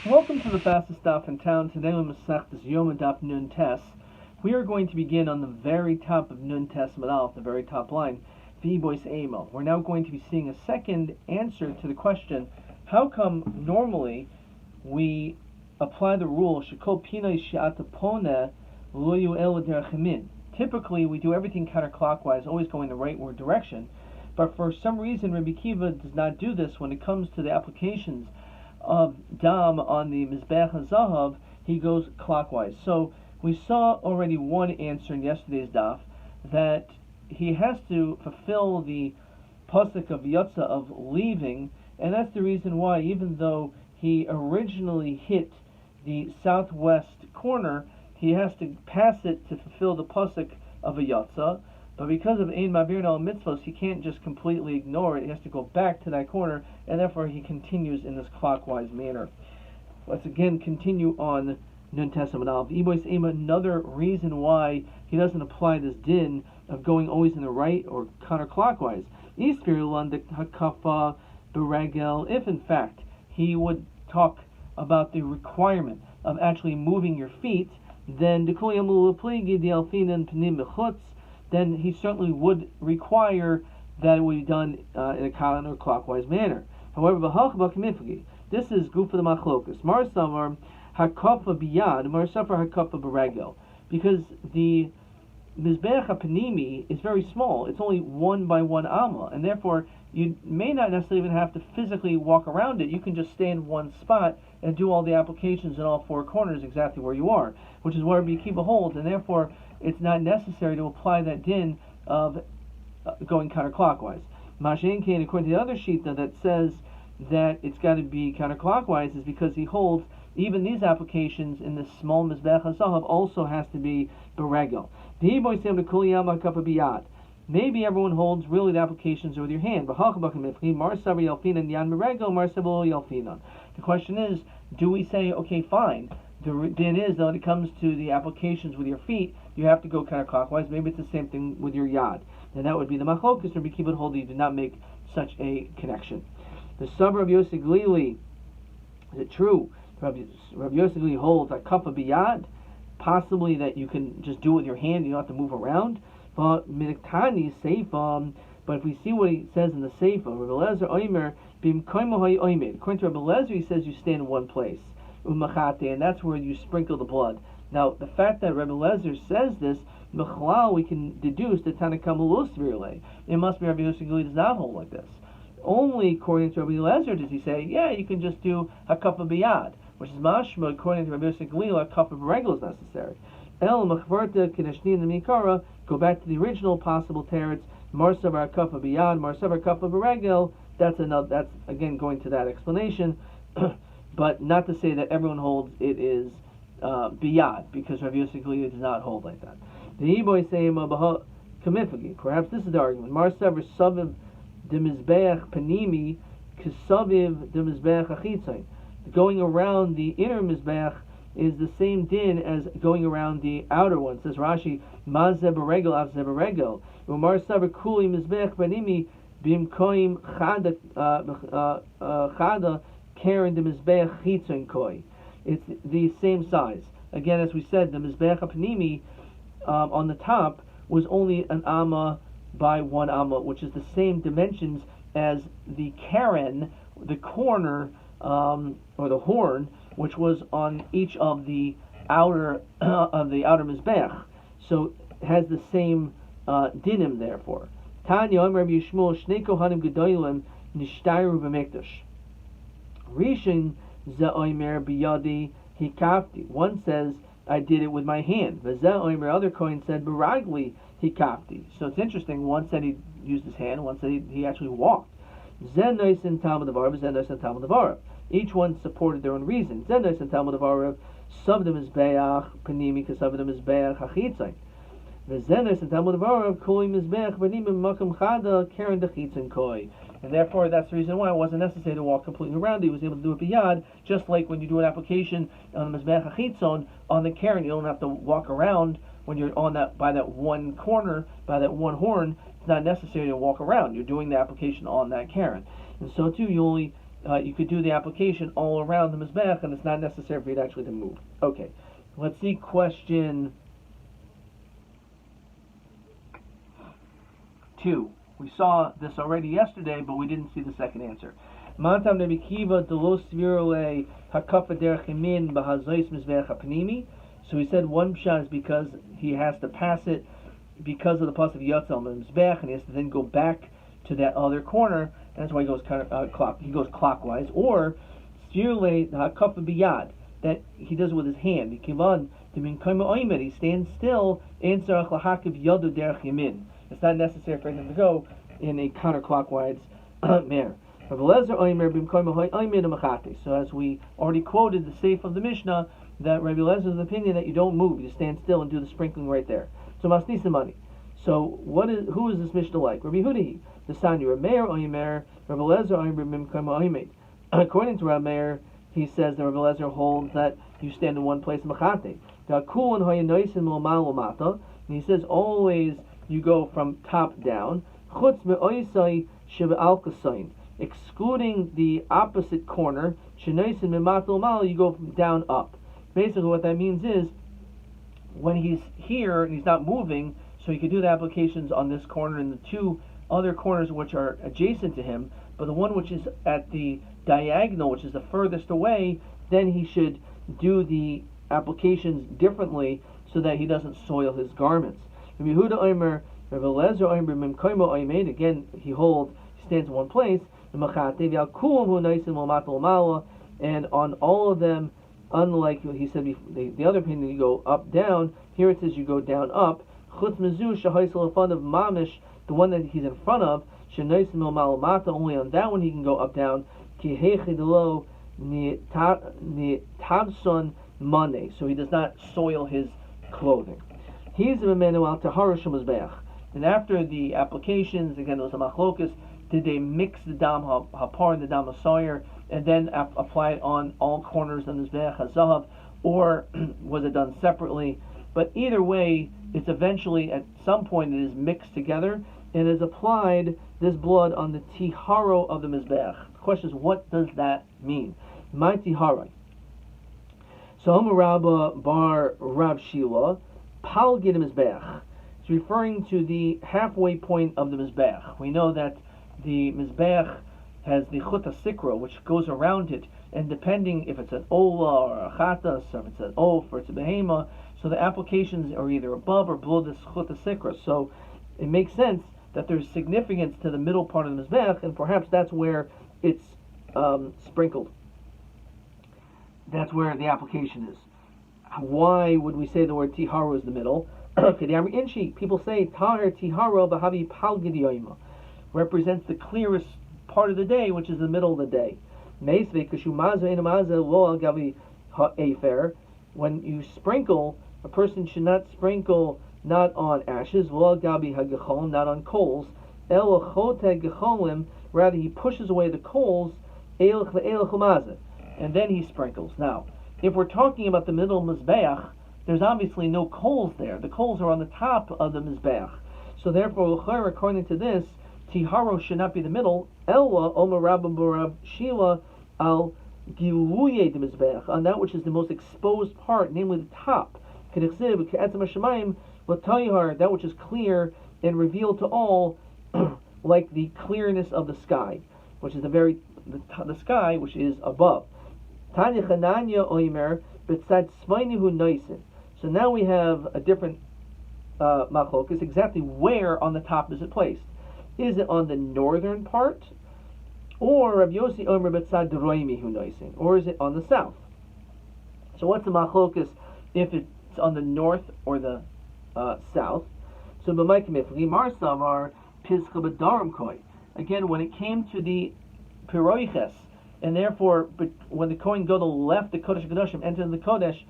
Welcome to the fastest daf in town. Today we Masechtas Yoma daf Nun Tes. We are going to begin on the very top of Nun Tes Madal, the very top line, V'bois Emo. We're now going to be seeing a second answer to the question, how come normally we apply the rule Shekol Pinay She'ata Poneh Lo Yu'el Derech. Typically we do everything counterclockwise, always going the rightward direction, but for some reason Rabbi Kiva does not do this when it comes to the applications of dam on the Mizbech HaZahav. He goes clockwise. So we saw already one answer in yesterday's daf, that he has to fulfill the pasuk of Yotza of leaving, and that's the reason why, even though he originally hit the southwest corner, he has to pass it to fulfill the pasuk of a Yotza. But because of Ein Mavir al Mitzvos, he can't just completely ignore it. He has to go back to that corner, and therefore he continues in this clockwise manner. Let's again continue on Nun Tesam Alv. Ibois Ema, another reason why he doesn't apply this din of going always in the right or counterclockwise. If in fact he would talk about the requirement of actually moving your feet, then then he certainly would require that it would be done in a counterclockwise manner. However, this is Gufa the Machlokas. Mar Samar Hakafa Biyad, Mar Safar Hakafa Beregel. Because the Mizbech HaPanimi is very small. It's only 1 by 1 amma, and therefore you may not necessarily even have to physically walk around it. You can just stay in one spot and do all the applications in all four corners exactly where you are, which is where Rabbi Akiva holds, and therefore it's not necessary to apply that din of going counterclockwise. Mashen Kane, according to the other shita that says that it's got to be counterclockwise, is because he holds even these applications in the small Mizbech HaZahav also has to be beregel. Maybe everyone holds really the applications are with your hand. The question is, do we say, okay, fine, the din is that when it comes to the applications with your feet, you have to go counterclockwise. Maybe it's the same thing with your yad. And that would be the machlokas. Rabbi Kiva would hold that you did not make such a connection. The suburb of Yosef Glili, is it true? Rabbi Yosef Glili holds a kappa biyad, possibly that you can just do it with your hand, you don't have to move around. But Miktani Seifa, but if we see what he says in the Seifa, Rabbi Lezer Oimer, according to Rabbi Lezer, he says you stand in one place, and that's where you sprinkle the blood. Now, the fact that Rabbi Lezer says this, we can deduce that Tanakam Los Virle. It must be Rabbi Yosef Glili does not hold like this. Only according to Rabbi Lezer does he say, yeah, you can just do a cup of biyad, which is mashma, according to Rabbi Yosef Glili, a cup of regel is necessary. El Machvarta Kinashnin the Mikara, go back to the original possible teretz, Marsavar Kafa Biyad, Marsavar Kafa Beregel. That's again going to that explanation, but not to say that everyone holds it is Biyad, because Rabbi Yosef Glili does not hold like that. The Iboy say Kamifagi. Perhaps this is the argument. Marsavar Saviv de Mizbeach Panimi Kisaviv de Mizbeach Achitzai. Going around the inner Mizbeach is the same din as going around the outer one. Says Rashi, Ma zeberegel av zeberegel. Umar saber kuli mizbech banimi bimkoim chada karen de mizbech chitzon koi. It's the same size. Again, as we said, the mizbech panimi on the top was only an amma by 1 amma, which is the same dimensions as the karen, the corner or the horn, which was on each of the outer mizbech, so it has the same dinim. Therefore, Tanya Rabbi Yishmael Shnei Kohanim Gedolim Nishtayru b'Mikdash. Rishon Ze Omer Biyadi Hikafti. One says I did it with my hand. Ze Omer, other Kohen said Baragli Hikafti. So it's interesting. One said he used his hand. One said he actually walked. Zen Noisin Talmud Avarav. Zen Noisin Talmud Avarav. Each one supported their own reason. Zenos and Talmud of Arav, Savdim is Beach, Panimi, Kasavdim is Beach, Hachitzai. The Zenos and Talmud of Arav, Koim is Beach, Panimi, Makam Chada, Karen the Chitzin Koi. And therefore, that's the reason why it wasn't necessary to walk completely around. He was able to do it biyad, just like when you do an application on the Mizbech Hachitzon, on the Karen, you don't have to walk around when you're on that, by that one corner, by that one horn. It's not necessary to walk around. You're doing the application on that Karen. And so too, you only you could do the application all around the Mizbech, and it's not necessary for you to actually to move. Okay, let's see question 2. We saw this already yesterday, but we didn't see the second answer. Mantam Rabbi Kiva delos svirule hakafa derech yamin b'hazois Mizbech hapnimi. So he said one pshat is because he has to pass it because of the plus of Yotzel Mizbech, and he has to then go back to that other corner, and that's why he goes clockwise. Or svirule hakafa biyad, that he does it with his hand. He stands still. Ein tzarach lahakiv yadu derech yamin. It's not necessary for him to go in a counterclockwise manner. So as we already quoted the Seif of the Mishnah, that Rabbi Elazar's opinion that you don't move, you stand still and do the sprinkling right there. So masnisa money. So who is this Mishnah like? Rabbi Hudahi, the Sani Rameir Oimer, Rabbi Elazar Oimer Bimkam Oimed. According to Rabbi Meir, he says that Rabbi Elazar holds that you stand in one place machate. And he says always you go from top down. Excluding the opposite corner, you go from down up. Basically what that means is, when he's here and he's not moving, so he could do the applications on this corner and the two other corners which are adjacent to him, but the one which is at the diagonal, which is the furthest away, then he should do the applications differently so that he doesn't soil his garments. Again, he holds, he stands in one place, and on all of them, unlike he said before, the other opinion, you go up down. Here it says you go down up. The one that he's in front of, only on that one he can go up down. So he does not soil his clothing. He's a Emmanuel Tahara Shemazbeach. And after the applications, again, it was a machlokas. Did they mix the dam hapar and the dam hasoyer and then apply it on all corners of the Mizbeach hazahav, or was it done separately? But either way, it's eventually at some point it is mixed together and is applied this blood on the tiharo of the Mizbeach. The question is, what does that mean? My tihara. So Rabba bar Rav Shila palgid Mizbeach. It's referring to the halfway point of the Mizbeach. We know that the Mizbeach has the Chut HaSikra, which goes around it, and depending if it's an Ola or a Chatas, or if it's an Oaf or it's a Behema, so the applications are either above or below this Chut HaSikra. So it makes sense that there's significance to the middle part of the Mizbeach, and perhaps that's where it's sprinkled. That's where the application is. Why would we say the word Tiharu is the middle? People say Tahar Tiharu Bahavi Palgid Yoma represents the clearest part of the day, which is the middle of the day. When you sprinkle, a person should not sprinkle not on ashes, not on coals. Rather, he pushes away the coals, and then he sprinkles. Now, if we're talking about the middle Mizbeach, there's obviously no coals there. The coals are on the top of the Mizbeach. So therefore, according to this, Tiharo should not be the middle. Elwa Omer Rabba Barab Shila al Giluye de Mizbeach, on that which is the most exposed part, namely the top. That which is clear and revealed to all, like the clearness of the sky, which is the sky which is above. Tanya Chananya Oimer B'tzad Svainihu Noisin. So now we have a different machlokas. Exactly where on the top is it placed? Is it on the northern part, or Rabbi Yossi Omer B'tzad Roimihu Noisin, or is it on the south? So what's the machlokas if it's on the north or the south? So b'maikimifli marsavar pischa b'daram koi. Again, when it came to the piroiches, and therefore, but when the Kohen Gadol left the Kodesh Kodashim, entered the Kodesh,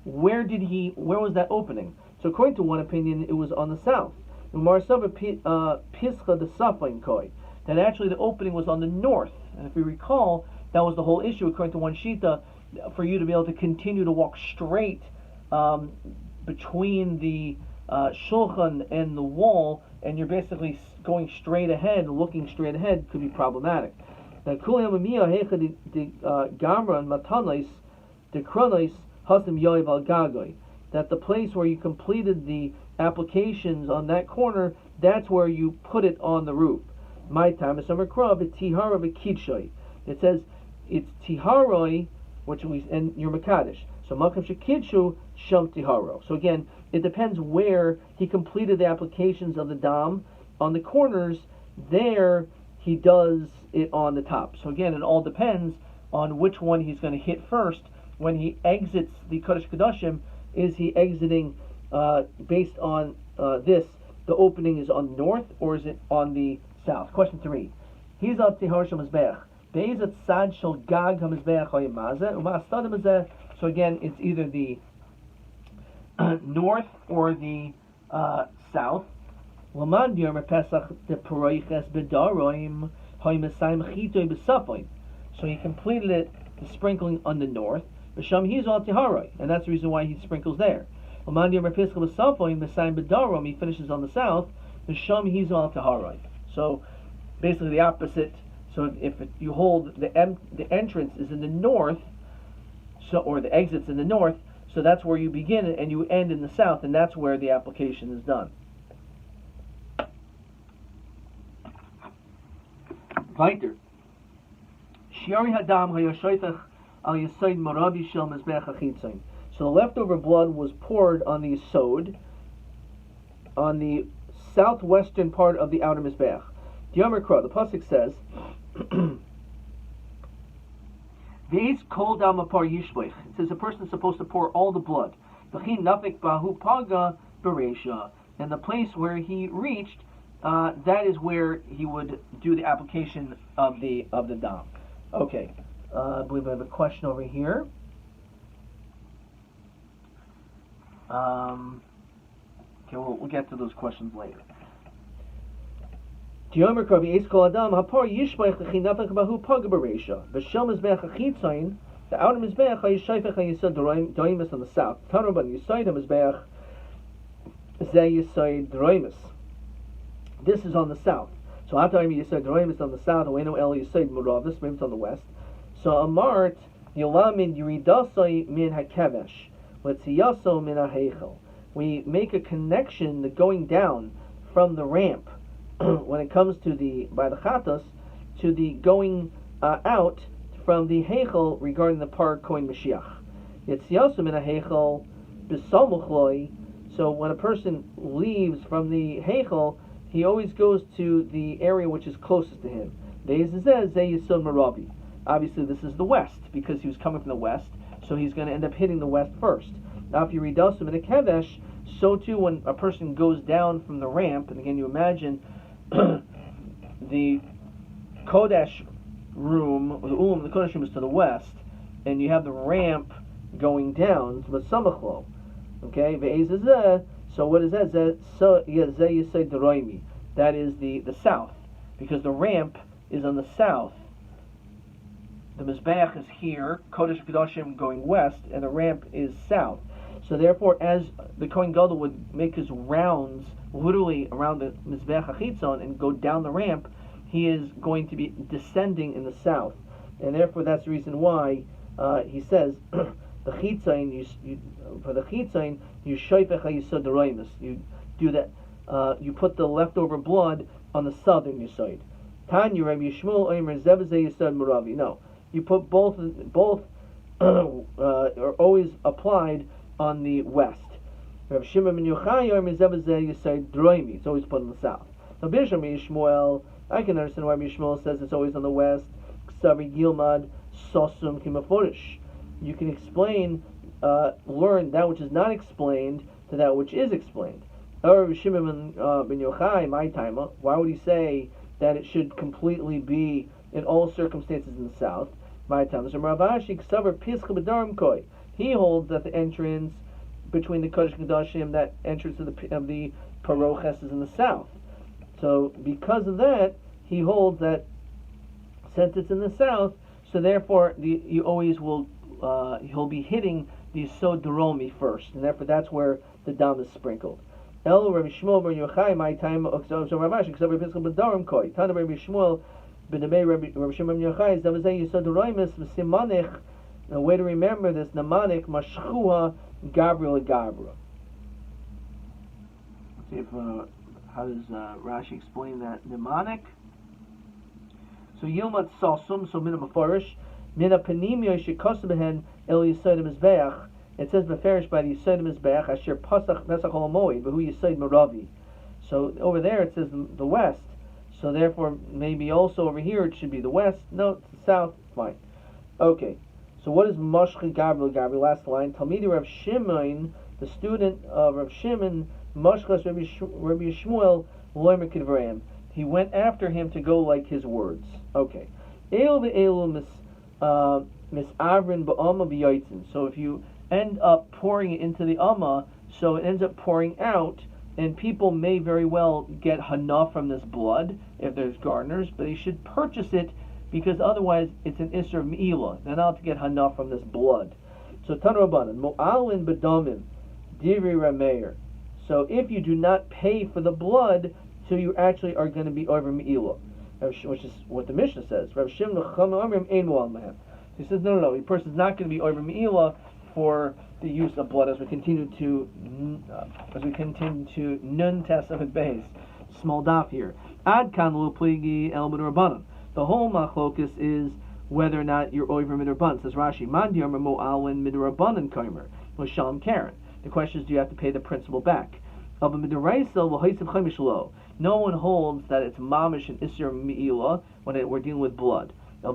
where was that opening? So according to one opinion, it was on the south. Pischa the Safain Koi, that actually the opening was on the north. And if we recall, that was the whole issue, according to one Shita, for you to be able to continue to walk straight between the shulchan and the wall, and you're basically going straight ahead, looking straight ahead, could be problematic. That kulam miya hecha the gamra and matanis the kronos hasim yoiv al gagoy. That the place where you completed the applications on that corner, that's where you put it on the roof. My time is summer krov it tihara v'kidshoy. It says it's tiharoi, which we and your makadosh. So makam shekidshu sham tiharo. So again, it depends where he completed the applications of the dam. On the corners, there he does it on the top. So again, it all depends on which one he's going to hit first. When he exits the Kodesh Kodashim, is he exiting based on this? The opening is on the north, or is it on the south? Question 3. He's at Tihar Shel Mizbeach. Be'ez at Sad Shel Gag HaMizbeach HaYemazeh Uma Astad HaMizbeach. So again, it's either the north or the south. Laman B'Yom Pesach the Paroiches B'Daroim HaYemesayim Chitoy B'Safoim. So he completed it, the sprinkling on the north. B'Sham he's al Tiharoi, and that's the reason why he sprinkles there. Laman B'Yom Pesach B'Safoim B'Sayim B'Darom, he finishes on the south. B'Sham he's al Tiharoi. So basically the opposite. So if you hold the entrance is in the north, so or the exit's in the north, so that's where you begin and you end in the south, and that's where the application is done. Weiter. Shiari hadam hayashoitach al yesod morabi shel mizbeach hachitzon. So the leftover blood was poured on the yesod, on the southwestern part of the outer mizbeach. The pasuk says, "Ve'is kol dam apar yishleich." It says a person is supposed to pour all the blood. V'chin nafik bahu paga bereisha, and the place where he reached, that is where he would do the application of the dam. Okay, I believe I have a question over here. Okay, we'll get to those questions later. The outer mizbeach hayisod doimus on the south. Tanur yisod hamizbeach zeh yisod doimus. This is on the south. So Atayim yisod doimus on the south. Oeno el yisod murav. This maybe it's on the west. So Amart yolamin yuridasai min hakevesh letziyaso min haheichel. We make a connection, the going down from the ramp when it comes to by the chatas, to the going out from the heichel regarding the par koin Mashiach. Yetziyaso min haheichel b'samuchloi. So when a person leaves from the heichel, he always goes to the area which is closest to him. Obviously, this is the west because he was coming from the west, so he's going to end up hitting the west first. Now, if you read Dasim in a Kevesh, so too when a person goes down from the ramp, and again, you imagine the Kodesh room, or the Kodesh room is to the west, and you have the ramp going down to the Samachlo. Okay, so what is that? That is the south, because the ramp is on the south. The Mizbeach is here, Kodesh Kedoshim going west, and the ramp is south. So therefore, as the Kohen Gadol would make his rounds, literally around the Mizbeach HaChitzon, and go down the ramp, he is going to be descending in the south. And therefore, that's the reason why he says, the Chitzain, for the Chitzain, you shoifech ha'yisod d'roimus. You do that. You put the leftover blood on the southern yisod. Tanya Rabbi Yishmael Omer Zevazeh Yisod Muravi. No, you put both are always applied on the west. Rabbi Shimon ben Yochai Omer Zevazeh Yisod d'roimi. It's always put on the south. Now Bisham Yishmael, I can understand why Yishmael says it's always on the west. Ksavi Gilmad Sosum Kimaforish. You can explain, learn that which is not explained to that which is explained. Rabbi Shimon ben Yochai, my time, why would he say that it should completely be in all circumstances in the south? My time. He holds that the entrance between the Kodesh Kodashim, that entrance of the Paroches is in the south. So because of that, he holds that since it's in the south, so therefore you always will he'll be hitting the Yisod D'Romi first, and therefore that's where the dam is sprinkled. El Rabbi Shmuel ben Yochai, my time, so Ravash, except Rabbi B'Darim Koi. Tana Rabbi Shmuel, B'nei Rabbi Shimon Yochai Zamazay Yisod Roimus Simanich. A way to remember this Namanik Mashchua Gabriel Gabra. Let's see if how does Rashi explain that mnemonic? So Yilmat Salsum, so Mina Mafarish, Mina Panimio Shikosabehen El Yisoid Mizbeach. It says Mefarish by the Yisoid Mizbeach, Asher Pasach Mesach Olamoid, but who Yisoid Maravi. So over there it says the west. So therefore maybe also over here it should be the west. No, it's the south. Fine. Okay. So what is Mashchi Gabriel? Gabriel, last line. Talmidi Rav Shimon, the student of Rav Shimon, Mashchas Rabbi Shmuel, Loimer Kidvrayim. He went after him to go like his words. Okay. El ve'elu misavrin ba'ama b'yotzin. So if you end up pouring it into the amma, so it ends up pouring out, and people may very well get hana from this blood if there's gardeners, but they should purchase it because otherwise it's an isser of me'ilah. They're not to get hana from this blood. So Tanrabanan, Mo'alin b'damim, Divri Rameir. So if you do not pay for the blood, so you actually are going to be over me'ilah, which is what the Mishnah says. Rav Shimon Amrim Ein Mo'al Mahem. He says no, the person's not going to be over me'ilah for the use of blood as we continue to nun test of base. Small daf here. Ad kan lo pligi el b'drabanan. The whole machlokus is whether or not you're over midrabanan. Says Rashi, Man di'amar mo'alin midrabanan kaimer l'shalom karen. The question is, do you have to pay the principal back? No one holds that it's mamish and isser me'ilah when we're dealing with blood. So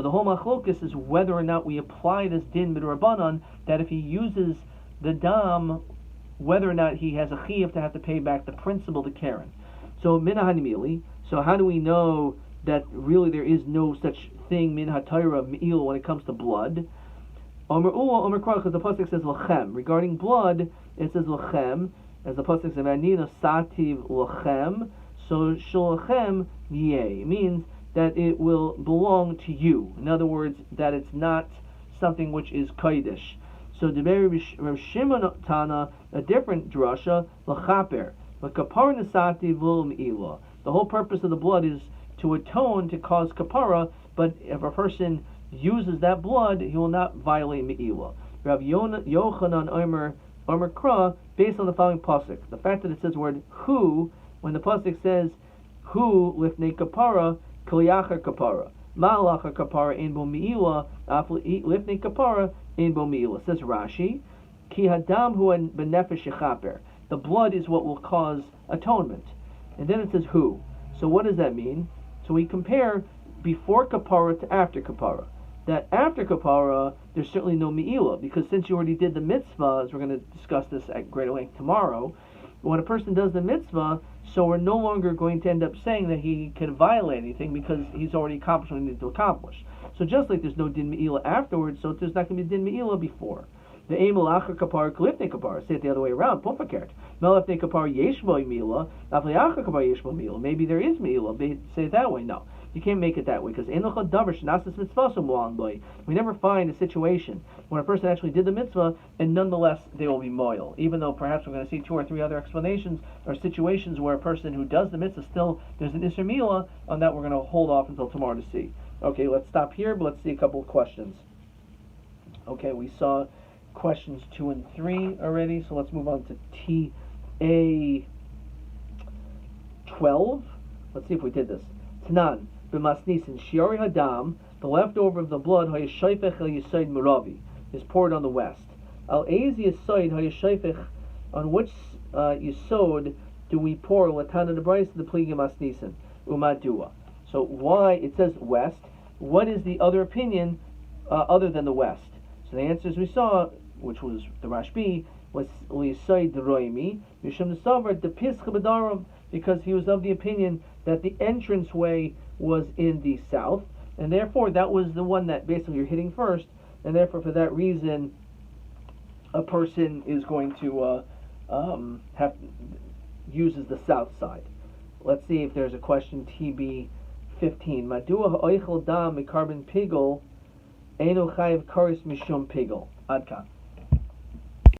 the whole machlokus is whether or not we apply this din midrabanan, that if he uses the dam, whether or not he has a chiyuv to have to pay back the principal to karen. So minahanimili. So how do we know that really there is no such thing min hatayra me'ilah when it comes to blood? Omer ula, omer kra, because the pasuk says lachem. Regarding blood, it says lachem, as the pasuk says anina sativ lachem. So shalachem yeh. It means that it will belong to you. In other words, that it's not something which is kodesh. So the Rav Shimon Tana, a different drasha, lachaper. But kapara nesati v'lo me'ilah. The whole purpose of the blood is to atone, to cause kapara, but if a person uses that blood, he will not violate me'ilah. Rav Yochanan Omer Kra, based on the following pasuk. The fact that it says the word who, when the pasuk says who lifnei kapara, kliyachar kapara. Ma'alacha kapara ein bo me'ilah, lifnei kapara ein bo me'ilah. Says Rashi, ki hadam hu benefesh shechaper. The blood is what will cause atonement. And then it says who. So what does that mean? So we compare before kapara to after kapara. That after kapara, there's certainly no me'ilah, because since you already did the mitzvah, as we're going to discuss this at greater length tomorrow, when a person does the mitzvah, so we're no longer going to end up saying that he can violate anything because he's already accomplished what he needed to accomplish. So just like there's no din me'ilah afterwards, so there's not going to be din me'ilah before. The aim alacha kapar klifnei kapar. Say it the other way around. Pumpakert. Melifnei kapar yeshbo me'ilah. Afliacha kapar yeshbo me'ilah. Maybe there is me'ilah. Say it that way. No, you can't make it that way because enocha davar shenasas mitzvah mu'an boy. We never find a situation when a person actually did the mitzvah and nonetheless they will be moil. Even though perhaps we're going to see 2 or 3 other explanations or situations where a person who does the mitzvah still there's an isser me'ilah. On that we're going to hold off until tomorrow to see. Okay, let's stop here, but let's see a couple of questions. Okay, we saw questions 2 and 3 already, so let's move on to TA12. Let's see if we did this. Tanan b'masnisin shiori hadam, the leftover of the blood hayashayfech el yisoid muravi, is poured on the west. Al ezi yisoid hayashayfech, on which yisod do we pour latana the bryce the pligi masnisin umadua? So why it says west? What is the other opinion other than the west? So the answers we saw, which was the Rashbi, was Lisai Droimi, Mishum Savar, the Pischa B'daram, because he was of the opinion that the entranceway was in the south, and therefore that was the one that basically you're hitting first, and therefore for that reason, a person is going to uses the south side. Let's see if there's a question. TB15. Madua ha'oichel dam mikarbon pigel. Eino chayiv karis mishum pigel. Adkan.